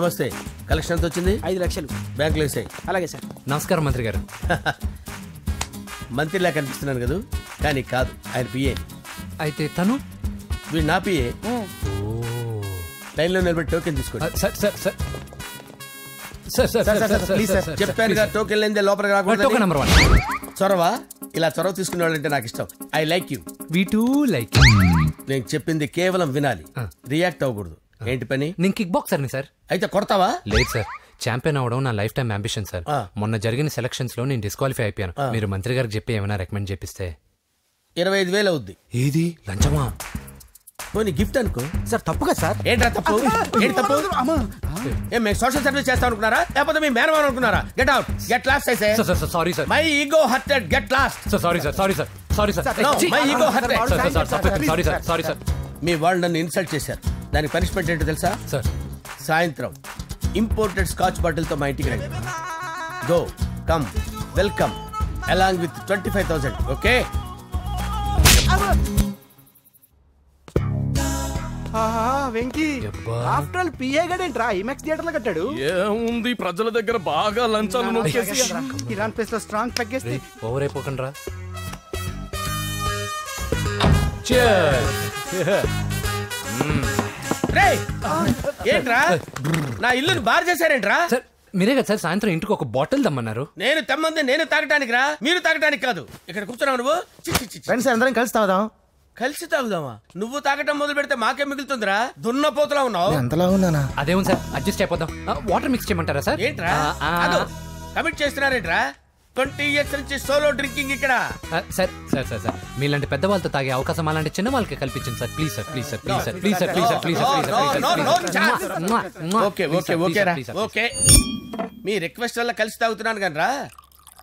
నమస్తే. కలెక్షన్ ఎంత వచ్చింది? 5 లక్షలు. బ్యాంకులో వేసాయి. అలాగే సార్. నమస్కారం మంత్రి గారు. మంత్రిలా కనిపిస్తున్నాను కదా, కానీ కాదు, ఆయన పిఏ. అయితే తను వీడు నా పిఏ. లైన్లో నిలబడి టోకెన్ తీసుకోండి. చెప్పానుగా, టోకెన్ లేదే లోపలికి రాకూడదు. Token number 1. చొరవ. ఇలా చొరవ తీసుకునే వాళ్ళంటే నాకు ఇష్టం. I like you. We two like. నేను చెప్పింది కేవలం వినాలి, రియాక్ట్ అవ్వకూడదు. ఏంటి పని? నేను కిక్ బాక్సర్ని సార్. అయితే కొడతావా? లేదు సార్, ఛాంపియన్ అవడం నా లైఫ్ టైం అంబిషన్ సార్. మొన్న జరిగిన సెలక్షన్స్ లో నేను డిస్క్వాలిఫై అయిపోయాను. మీరు మంత్రి గారికి చెప్పి ఏమైనా రికమెండ్ చేపిస్తే. 25,000 అవుద్ది. ఏది లంచమా? పోనీ గిఫ్ట్ అనుకో. సార్ తప్పుగా సార్. ఏంట్రా తప్పు? ఏంటి తప్పు? ఏం మేము సోషల్ సర్వీస్ చేస్తాం అనుకున్నారా, లేకపోతే మీ మేనమాన్ అనుకున్నారా? Get out, get lost. అయితే sorry sir, my ego hurted, get lost. Sorry sir, sorry sir, sorry sir, my ego hurted. Sorry sir, sorry sir. మీ వాళ్ళు నన్ను ఇన్సల్ట్ చేశారు. దానికి పనిష్మెంట్ ఏంటో తెలుసా? సార్, సాయంత్రం ఇంపోర్టెడ్ స్కాచ్ బాటిల్ తో మా ఇంటికి రండి. Go come welcome along with 25,000. Okay? Venky after all PA గడేంట్రా ఇమెక్స్ థియేటర్ లో కట్టాడు. ఏముంది, ప్రజల దగ్గర బాగా లంచాలు నొక్కేసి ఇరాన్ ప్లేస్ లో స్ట్రాంగ్ తగ్గేస్తే ఓవర్ అయిపోకండి రా. ఏంట్రా నా ఇల్లుని బార్ చేశారేంట్రా? సార్ మీరే కదా సార్ సాయంత్రం ఇంటికి ఒక బాటిల్ దమ్మన్నారు. నేను తెమ్మంది నేను తాగటానికి రా, మీరు తాగటానికి కాదు. ఇక్కడ కూర్చున్నావు నువ్వు. ఫ్రెండ్స్ అందరం కలిసి తాగుదాం. కలిసి తాగుదామా? నువ్వు తాగటం మొదలు పెడితే మాకే మిగులుతుందిరా. దున్నపోతులా ఉన్నావు. ఎంతలా ఉన్నానా? అదేమో సార్, అడ్జస్ట్ అయిపోదాం. వాటర్ మిక్స్ చేయమంటారా సార్? ఏంట్రా కమిట్ చేస్తున్నారేంట్రా? 20 years నుంచి సోలో డ్రింకింగ్ ఇక్కడ. సార్ సార్ సార్ సార్ మీలాంటి పెద్ద వాళ్ళతో తాగే అవకాశం అలాంటి చిన్న వాళ్ళకి కల్పించండి sir. Please sir, please sir, please sir, please sir, please sir, please sir. Okay okay okay రా, ఓకే. మీ రిక్వెస్ట్ వల్ల కలిసి తాగుతున్నాను కానీ రా,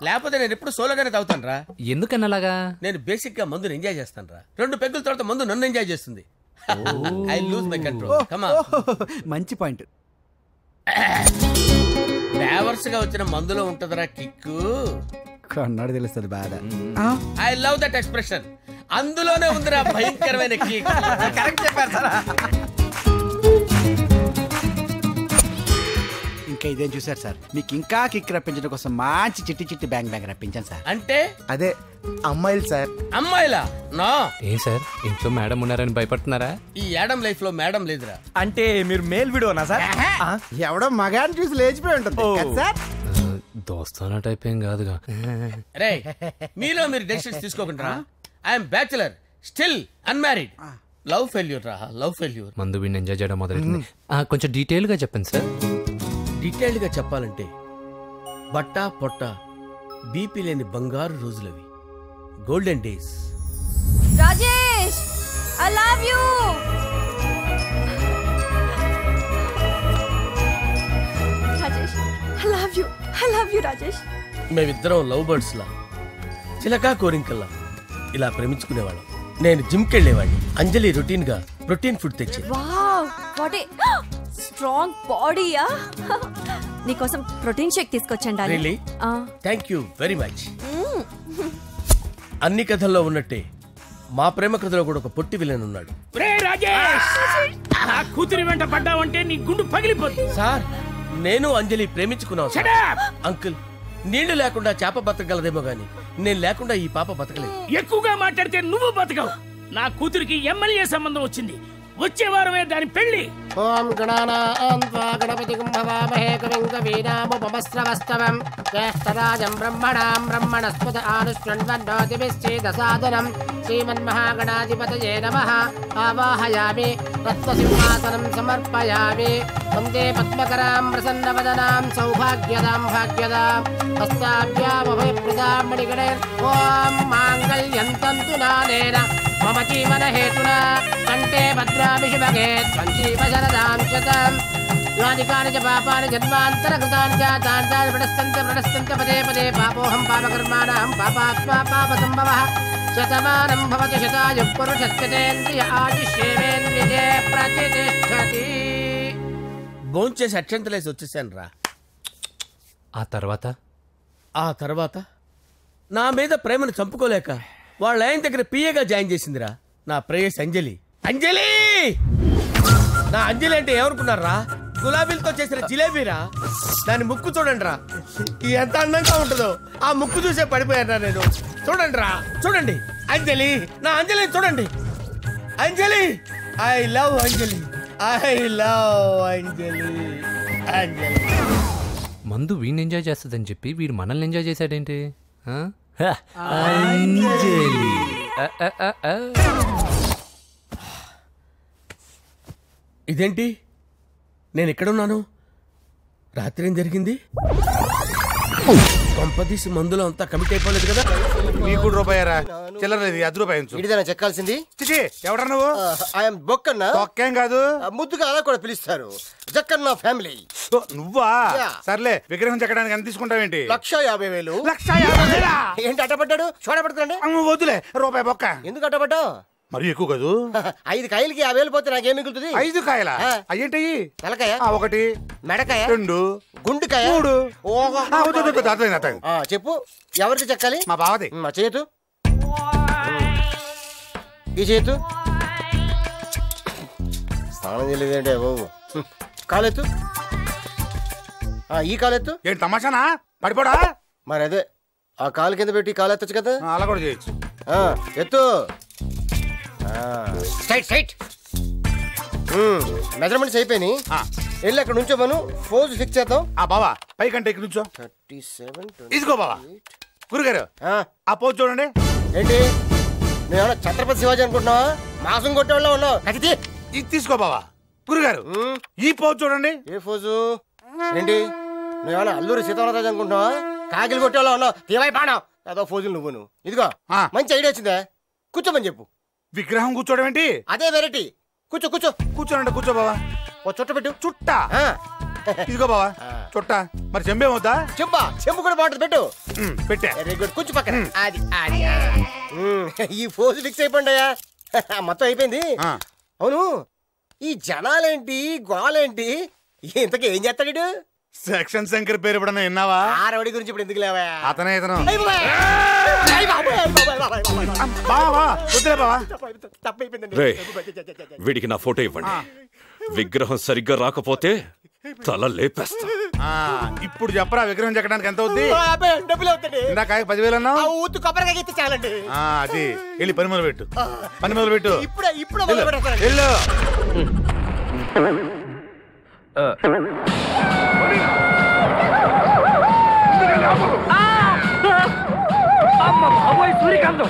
లేకపోతే నేను ఎప్పుడు సోలోగానే తాగుతాను రా. ఎందుకన్నా అలాగా? నేను బేసిక్ గా మందుని ఎంజాయ్ చేస్తాను రా. 2 పెగ్గుల తర్వాత మందు నన్ను ఎంజాయ్ చేస్తుంది. I lose my control. Come on. మంచి పాయింట్. ఫ్లేవర్స్ గా వచ్చిన మందులో ఉంటదరా కిక్కు. కన్నాడు తెలుస్తుంది బాధ. I love that expression. అందులోనే ఉందిరా భయంకరమైన కిక్. కరెక్ట్ చెప్పారు సార్. ఇంకా ఇదేం చూసారు సార్, మీకు ఇంకా కిక్ రప్పించడం కోసం మంచి చిట్టి చిట్టి బ్యాంగ్ బ్యాంగ్ రప్పించాను సార్. అంటే అదే అమ్మాయిలు సార్. అమ్మాయిలా? నా ఏం సార్ ఇంట్లో మేడం ఉన్నారని భయపడుతున్నారా? ఈ యాడమ్ లైఫ్ లో మేడం లేదురా. అంటే మీరు మేల్ వీడియోనా సార్? ఎవడో మగాన్ని చూసి లేచిపోయి ఉంటుంది కదా సార్. దోస్తానా టైప్ ఏం కాదుగా. రే మీలో మీరు డెసిషన్స్ తీసుకోకుండా. I'm bachelor, still unmarried. Love failure రా, లవ్ ఫెయిల్యూర్. మందు వీడిని ఎంజాయ్ చేయడం మొదలైంది. కొంచెం డీటెయిల్ గా చెప్పండి సార్. డీటెయిల్డ్ గా చెప్పాలంటే బట్టా పొట్ట బీపీ లేని బంగారు రోజులవి, golden days. Rajesh, I love you. Rajesh, I love you, I love you Rajesh. మేమిద్దరం లవ్ బర్డ్స్ లా, చిలకా కోరింకల్లా ఇలా ప్రేమించుకునేవాళ్ళం. నేను జిమ్కి వెళ్ళేవాడిని. అంజలి రొటీన్ గా ప్రోటీన్ ఫుడ్ తెచ్చి. వావ్, వాట్ ఏ స్ట్రాంగ్ బాడీయా. నీకోసం ప్రోటీన్ షేక్ తీసుకొచ్చండి. Really? Thank you very much. అన్ని కథల్లో ఉన్నట్టే మా ప్రేమ కథలో కూడా ఒక పొట్టి విలన్ ఉన్నాడు. కూతురి వెంట పడ్డావంటే నీ గుండు పగిలిపోతుంది. సార్ నేను అంజలి ప్రేమించుకున్నాను. అంకుల్, నీళ్లు లేకుండా చేప బతకగలదేమో గాని నేను లేకుండా ఈ పాప బతకలేదు. ఎక్కువగా మాట్లాడితే నువ్వు బతకవు. నా కూతురికి ఎమ్మెల్యే సంబంధం వచ్చింది. వచ్చే వారమే దాని పెళ్లి. ఓం గణపతి కుంభవామహే కవిం కవీనాముపమస్రవస్తవం జ్యేష్ఠరాజం బ్రహ్మణాం బ్రహ్మణస్పత ఆనుష్ణ్వన్నోతిభిశ్చేదసాదనం శ్రీమన్మహాగణాధిపతయే నమః. ఆవాహయామి రత్నసింహాసనం సమర్పయామి. వందే పద్మకరాం ప్రసన్నవదనాం సౌభాగ్యదాం భాగ్యదాం హస్తాభ్యామభయప్రదాం మణిగణే. ఓం మాంగళ్యం తంతు నానేన మమ జీవన హేతునా కంటే భద్రామి శుభగే సంజీవ శరదాం శతం. యాదికాని చ పాపాని జన్మాంతరకృతాని చ తాని ప్రణశ్యంత పదే పదే పాపోహం పాపకర్మాణం పాపాత్మా పాపసంభవః. శతమానం భవతి శతాయుః పురుషస్యేంద్రియ ఆయుష్యేంద్రియే ప్రతిష్టతి. భోంచేసి అక్షంతలేసి వచ్చేసాను రా. ఆ తర్వాత నా మీద ప్రేమను చంపుకోలేక వాళ్ళ ఆయన దగ్గర పిఏగా జాయిన్ చేసిందిరా నా ప్రేయస్ అంజలి. అంజలి! నా అంజలి అంటే ఏమనుకున్నారా? గులాబీలతో చేసిన జిలేబీరా. దాని ముక్కు చూడండి రా, ఎంత అందంగా ఉంటుందో. ఆ ముక్కు చూసే పడిపోయారా నేను. చూడండి రా, చూడండి. అంజలి, నా అంజలి చూడండి. Anjali, I love Anjali, I love Anjali. Anjali మందు వీడిని ఎంజాయ్ చేస్తుందని చెప్పి వీడు మనల్ని ఎంజాయ్ చేశాడేంటి? అంజలి. ఇదేంటి, నేను ఎక్కడున్నాను? రాత్రి ఏం జరిగింది? కొంపదీసి మందులో అంతా కమిట్ అయిపోలేదు కదా? నీకు రూపాయరా చిల్లరలేదు, ₹10 ఇడిదైనా చెక్కాల్సింది. ఎవడ నువ్వు? ఐఎమ్ బొక్కన్నా. తొక్కేం కాదు, ముద్దుగా అలా కూడా పిలుస్తారు. జక్కన్న ఫ్యామిలీ. నువ్వా? సర్లే, విగ్రహం చెక్కడానికి ఎంత తీసుకుంటావేంటి? 1,50,000. 1,50,000? ఏంటి అట్టపడ్డాడు? చూడబడుతుందండి. వద్దులే, ₹1 బొక్క. ఎందుకు అట్టపడ్డావు? మరి ఎక్కువ కాదు. 5 కాయలకి 50,000 పోతే నాకేం మిగులుతుంది? 5 కాయల అయ్యేంటి? తలకాయ 1, మెడకాయ 2, గుండుకాయ 3. చెప్పు, ఎవరికి చెక్కాలి? మా బావది. మా చేతు, ఈ చేతు. స్నానం చేయలేదేంటే బాబు. కాలెత్తు, ఈ కాలెత్తు. ఏంటి తమాషానా? పడిపోడా? మరి అదే, ఆ కాలు కింద పెట్టి కాలెత్తచ్చు కదా. అలా కూడా చేయొచ్చు. ఎత్తు. స్ట్రైట్. మెజర్మెంట్స్ అయిపోయినాయి. వెళ్ళి అక్కడ నుంచో మనం ఫోజ్ ఫిక్స్ చేద్దాం. బావా పైకంటే ఇక్కడ నుంచో. 37. ఇదిగో బావా. గురుగారు ఆ పోజ్ చూడండి. ఏంటి, నేను ఛత్రపతి శివాజీ అనుకుంటున్నావా? మాసం కొట్టేవాళ్ళ ఉన్నావు. కత్తి ఇది తీసుకో బావా. గురుగారు ఈ పోజ్ చూడండి. ఏ ఫోజు? ఏంటి, నువ్వేమన్నా అల్లూరి సీతారామరాజు అనుకుంటున్నావా? కాకిలు కొట్టేవాళ్ళ ఉన్నావు. తీవై పాడం ఏదో ఫోజులు నువ్వు. ఇదిగో మంచి ఐడియా వచ్చిందా? కూర్చోమని చెప్పు. విగ్రహం కూర్చోవడం ఏంటి? అదే వెరైటీ. కూర్చో. కూర్చోనండి, కూర్చో బావా. ఓ చుట్ట పెట్టు. చుట్ట? ఇదిగో బావా చుట్ట. మరి చెంబేమవుతా? చెంబు కూడా బాగుంటుంది, పెట్టు. పెట్టా. Very good. కూర్చో పక్కన. అది ఈ ఫోజు ఫిక్స్ అయిపోయిందయ్యా. మొత్తం అయిపోయింది. అవును, ఈ జనాలేంటి, గోలేంటి, ఇంతకీ ఏం చేస్తాడు? సెక్షన్ శంకర్ పేరు ఎప్పుడన్నా విన్నావా? ఆ రౌడీ గురించి ఇప్పుడు ఎందుకు లేవా? అతనే ఇతను. వీడికి నా ఫోటో ఇవ్వండి. విగ్రహం సరిగ్గా రాకపోతే తల లేపేస్తా. ఇప్పుడు చెప్పరా విగ్రహం చెక్కడానికి ఎంత అవుద్ది? డబ్బులు అవుతాయి. ఇందాక 10,000 అన్నావు. ఊతు కొబ్బరికాయ ఇస్తే చాలండి. అది వెళ్ళి పని మొదలు పెట్టు. ఇప్పుడు వెళ్ళు. సూర్యకాంతం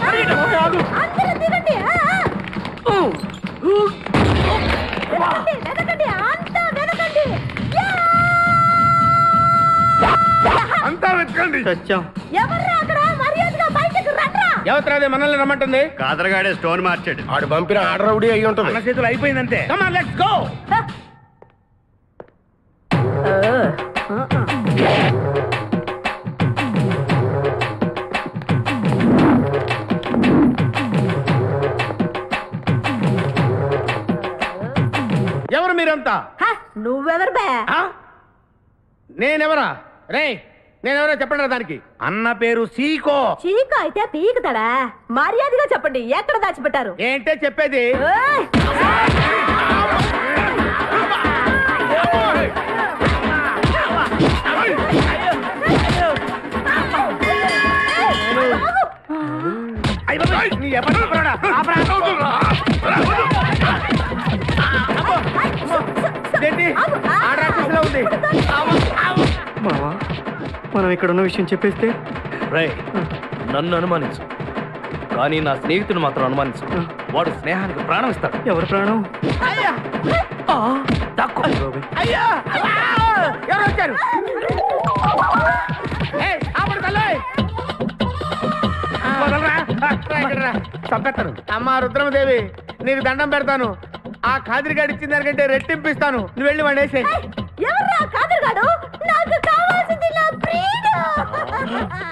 అంతా వెతకండి. ఎవరు మనల్ని రమ్మంటుంది? కాదరగాడే స్టోన్ మార్చాడు. ఆడు పంపిన ఆర్డర్ రౌడీ అయ్యి ఉంటుంది. మన చేతులు అయిపోయిందంటే. Come on, let's go. ఎవరు మీరంతా? నువ్వెవరు బే? నేనెవరా? రే, నేనెవరో చెప్పండి దానికి. అన్న పేరు సీకో. చీకో అయితే పీకుతాడా? మర్యాదగా చెప్పండి, ఎక్కడ దాచిపెట్టారు? ఏంటే చెప్పేది? మనం ఇక్కడ ఉన్న విషయం చెప్పేస్తే రే, నన్ను అనుమానించు, కానీ నా స్నేహితుడు మాత్రం అనుమానించు. వాడు స్నేహానికి ప్రాణం ఇస్తాడు. ఎవరు ప్రాణం? చంపేస్తాను. అమ్మా రుద్రమదేవి, నీకు దండం పెడతాను. ఆ కాదిరిగాడు ఇచ్చిన దానికంటే రెట్టింపిస్తాను. నువ్వు వెళ్ళి వాడు వేసేయ్.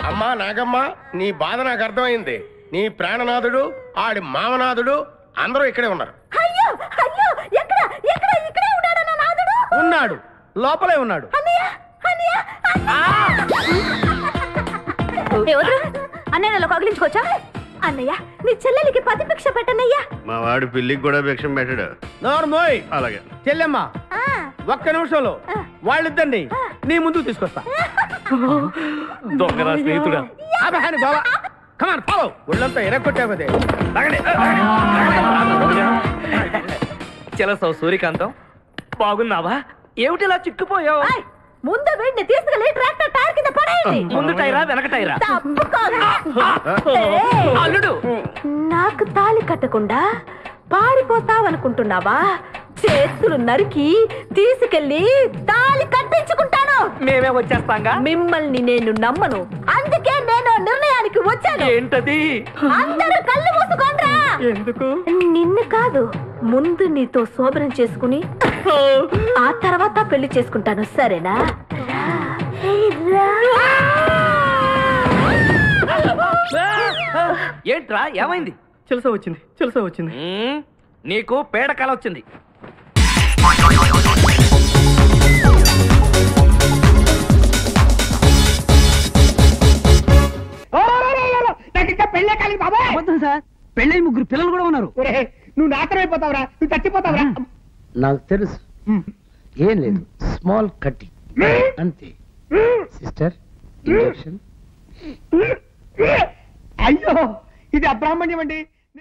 అమ్మా నాగమ్మ, నీ బాధ నాకు అర్థమైంది. నీ ప్రాణనాథుడు, ఆడి మామనాథుడు అందరూ ఇక్కడే ఉన్నారు. ఉన్నాడు, లోపలే ఉన్నాడు. అన్నయ్య కగిలించుకోవచ్చా? అన్నయ్య, నీ చెల్లెలికి పతి భిక్ష పెట్టనయ్యా. మా వాడు పిల్లికి కూడా భిక్షం పెట్టాడు. నోరు మోయ్. అలాగే చెల్లెమ్మ, ఒక్క నిమిషంలో వాళ్ళిద్దరిని నీ ముందుకు తీసుకొస్తా. దొంగరా స్నేహితుడా. బాబా కమాన్ ఫాలో. ఒళ్ళంతా ఎరగొట్టామదే. చలసావు సూర్యకాంతం, బాగున్నావా? ఏమిటిలా చిక్కుపోయావు? ముందు వీడిని తీసుకెళ్ళి ట్రాక్టర్ టైర్ కింద పడేయండి. ముందు టైరా వెనక టైరా? అల్లుడు, నాకు తాళి కట్టకుండా పారిపోతావనుకుంటున్నావా? చేతులు నరికి తీసుకెళ్లి తాళి కట్టించుకుంటాను. మేమే వచ్చేస్తాంగా. మిమ్మల్ని నేను నమ్మను, అందుకే నేను నిర్ణయానికి వచ్చాను. ఏంటది? అందరూ కళ్ళు మూసుకోండ్రా. ఎందుకు? నిన్ను కాదు, ముందు నీతో శోభనం చేసుకుని ఆ తర్వాత పెళ్లి చేసుకుంటాను, సరేనా? ఏంట్రా ఏమైంది? చిలస వచ్చింది. నీకు పేడకాల వచ్చింది. పెళ్ళే కాలి బాబా. సార్ పెళ్ళై 3 పిల్లలు కూడా ఉన్నారు. నువ్వు నాశనం అయిపోతావురా, నువ్వు చచ్చిపోతావురా. నాకు తెలుసు, ఏం లేదు, స్మాల్ కట్టి అంతే. Sister injection. అయ్యో ఇది అబ్రాహ్మణ్యం అండి.